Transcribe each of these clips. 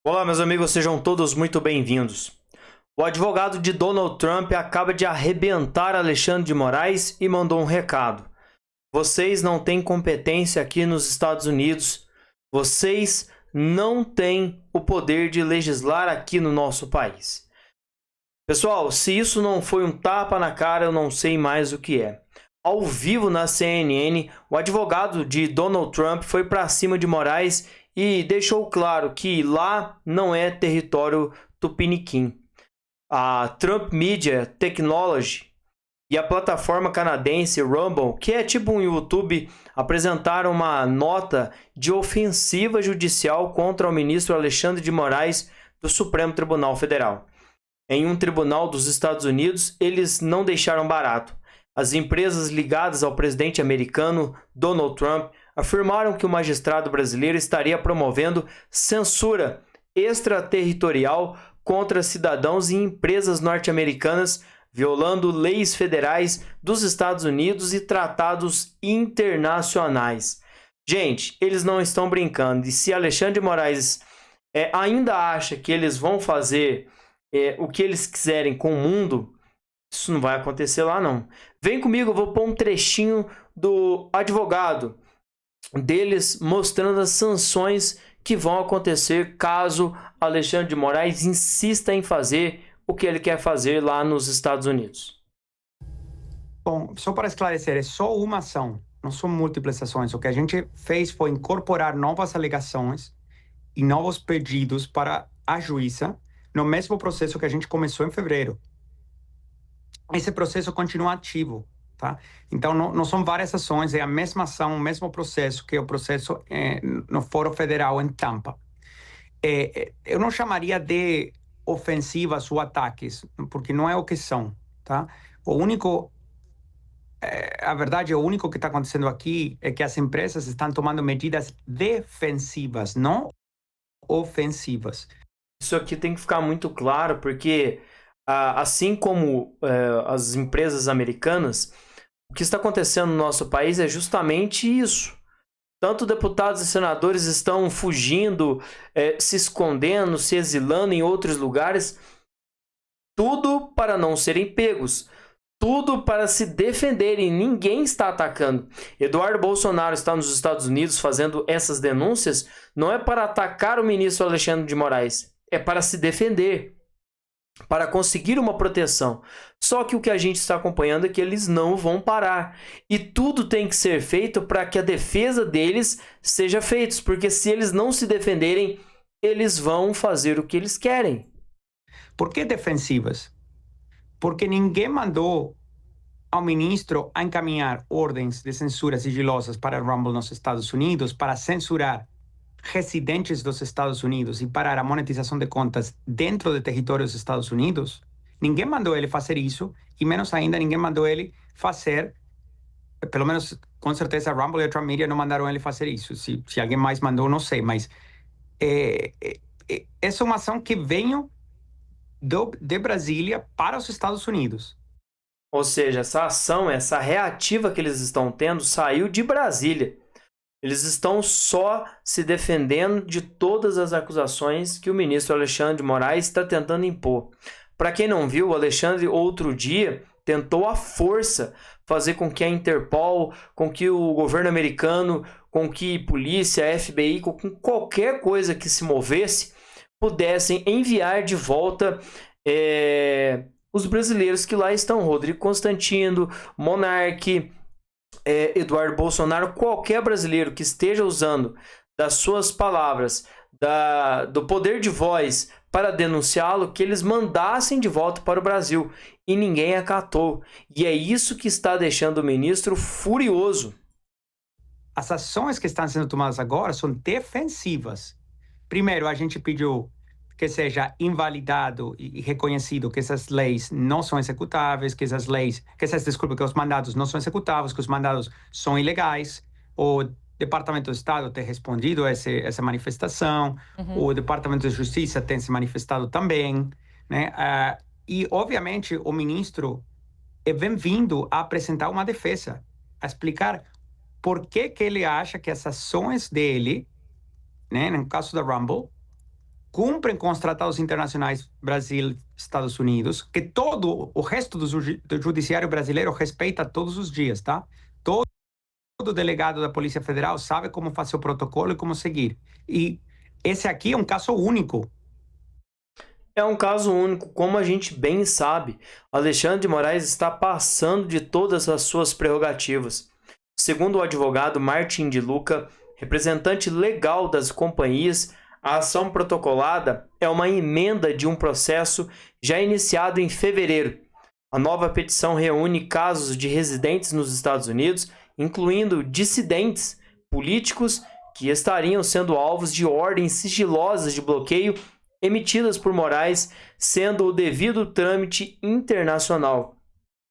Olá, meus amigos, sejam todos muito bem-vindos. O advogado de Donald Trump acaba de arrebentar Alexandre de Moraes e mandou um recado. Vocês não têm competência aqui nos Estados Unidos. Vocês não têm o poder de legislar aqui no nosso país. Pessoal, se isso não foi um tapa na cara, eu não sei mais o que é. Ao vivo na CNN, o advogado de Donald Trump foi para cima de Moraes e deixou claro que lá não é território tupiniquim. A Trump Media Technology e a plataforma canadense Rumble, que é tipo um YouTube, apresentaram uma nota de ofensiva judicial contra o ministro Alexandre de Moraes do Supremo Tribunal Federal. Em um tribunal dos Estados Unidos, eles não deixaram barato. As empresas ligadas ao presidente americano Donald Trump afirmaram que o magistrado brasileiro estaria promovendo censura extraterritorial contra cidadãos e empresas norte-americanas, violando leis federais dos Estados Unidos e tratados internacionais. Gente, eles não estão brincando. E se Alexandre de Moraes ainda acha que eles vão fazer o que eles quiserem com o mundo, isso não vai acontecer lá, não. Vem comigo, eu vou pôr um trechinho do advogado deles mostrando as sanções que vão acontecer caso Alexandre de Moraes insista em fazer o que ele quer fazer lá nos Estados Unidos. Bom, só para esclarecer, é só uma ação, não são múltiplas ações. O que a gente fez foi incorporar novas alegações e novos pedidos para a juíza no mesmo processo que a gente começou em fevereiro. Esse processo continua ativo, tá? Então, não são várias ações, é a mesma ação, o mesmo processo, que é o processo no Fórum Federal em Tampa. Eu não chamaria de ofensivas ou ataques, porque não é o que são, tá? A verdade, o único que está acontecendo aqui é que as empresas estão tomando medidas defensivas, não ofensivas. Isso aqui tem que ficar muito claro, porque assim como as empresas americanas, o que está acontecendo no nosso país é justamente isso. Tanto deputados e senadores estão fugindo, se escondendo, se exilando em outros lugares, tudo para não serem pegos. Tudo para se defenderem, ninguém está atacando. Eduardo Bolsonaro está nos Estados Unidos fazendo essas denúncias, não é para atacar o ministro Alexandre de Moraes, é para se defender, para conseguir uma proteção. Só que o que a gente está acompanhando é que eles não vão parar. E tudo tem que ser feito para que a defesa deles seja feita, porque se eles não se defenderem, eles vão fazer o que eles querem. Por que defensivas? Porque ninguém mandou ao ministro a encaminhar ordens de censura sigilosas para Rumble nos Estados Unidos para censurar residentes dos Estados Unidos e parar a monetização de contas dentro do território dos Estados Unidos. Ninguém mandou ele fazer isso e, menos ainda, ninguém mandou ele fazer, pelo menos, com certeza, a Rumble e a Trump Media não mandaram ele fazer isso. Se alguém mais mandou, não sei, mas essa é uma ação que veio de Brasília para os Estados Unidos. Ou seja, essa ação, essa reativa que eles estão tendo, saiu de Brasília. Eles estão só se defendendo de todas as acusações que o ministro Alexandre de Moraes está tentando impor. Para quem não viu, o Alexandre, outro dia, tentou à força fazer com que a Interpol, com que o governo americano, com que polícia, FBI, com qualquer coisa que se movesse, pudessem enviar de volta os brasileiros que lá estão. Rodrigo Constantino, Monark, Eduardo Bolsonaro, qualquer brasileiro que esteja usando das suas palavras, do poder de voz para denunciá-lo, que eles mandassem de volta para o Brasil. E ninguém acatou. E é isso que está deixando o ministro furioso. As ações que estão sendo tomadas agora são defensivas. Primeiro, a gente pediu que seja invalidado e reconhecido que essas leis não são executáveis, que os mandados não são executáveis, que os mandados são ilegais. O Departamento de Estado tem respondido a essa manifestação, o Departamento de Justiça tem se manifestado também, né? E, obviamente, o ministro é bem-vindo a apresentar uma defesa, a explicar por que ele acha que as ações dele, né, no caso da Rumble, cumprem com os tratados internacionais Brasil, Estados Unidos, que todo o resto do judiciário brasileiro respeita todos os dias, tá? Todo delegado da Polícia Federal sabe como fazer o protocolo e como seguir. E esse aqui é um caso único. É um caso único, como a gente bem sabe. Alexandre de Moraes está passando de todas as suas prerrogativas. Segundo o advogado Martin de Luca, representante legal das companhias, a ação protocolada é uma emenda de um processo já iniciado em fevereiro. A nova petição reúne casos de residentes nos Estados Unidos, incluindo dissidentes políticos que estariam sendo alvos de ordens sigilosas de bloqueio emitidas por Moraes, sendo o devido trâmite internacional.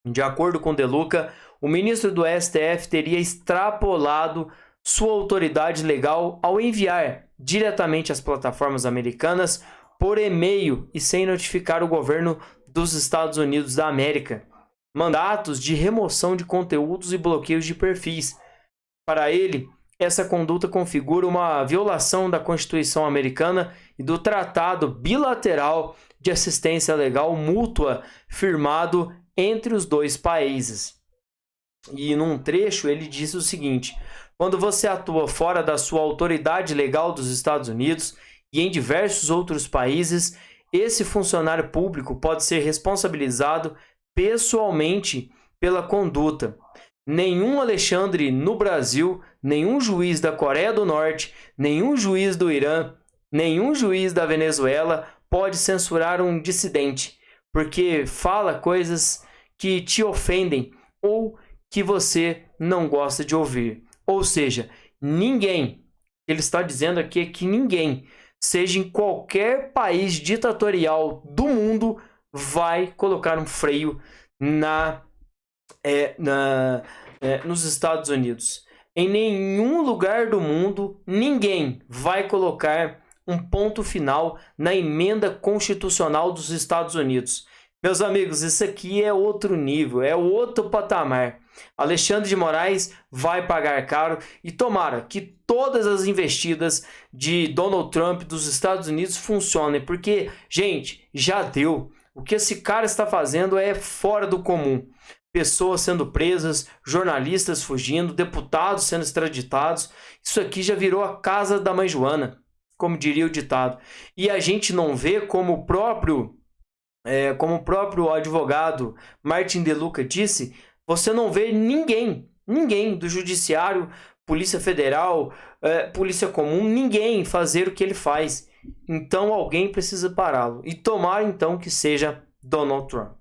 De acordo com De Luca, o ministro do STF teria extrapolado sua autoridade legal ao enviar diretamente às plataformas americanas por e-mail e sem notificar o governo dos Estados Unidos da América mandatos de remoção de conteúdos e bloqueios de perfis. Para ele, essa conduta configura uma violação da Constituição americana e do Tratado Bilateral de Assistência Legal Mútua firmado entre os dois países. E num trecho ele diz o seguinte: quando você atua fora da sua autoridade legal dos Estados Unidos e em diversos outros países, esse funcionário público pode ser responsabilizado pessoalmente pela conduta. Nenhum Alexandre no Brasil, nenhum juiz da Coreia do Norte, nenhum juiz do Irã, nenhum juiz da Venezuela pode censurar um dissidente, porque fala coisas que te ofendem ou que você não gosta de ouvir. Ou seja, ninguém, ele está dizendo aqui que ninguém, seja em qualquer país ditatorial do mundo, vai colocar um freio nos Estados Unidos. Em nenhum lugar do mundo, ninguém vai colocar um ponto final na emenda constitucional dos Estados Unidos. Meus amigos, isso aqui é outro nível, é outro patamar. Alexandre de Moraes vai pagar caro e tomara que todas as investidas de Donald Trump dos Estados Unidos funcionem, porque, gente, já deu. O que esse cara está fazendo é fora do comum. Pessoas sendo presas, jornalistas fugindo, deputados sendo extraditados. Isso aqui já virou a casa da mãe Joana, como diria o ditado. E a gente não vê como o próprio advogado Martin de Luca disse, você não vê ninguém do judiciário, Polícia Federal, Polícia Comum, ninguém fazer o que ele faz. Então alguém precisa pará-lo. E tomara então que seja Donald Trump.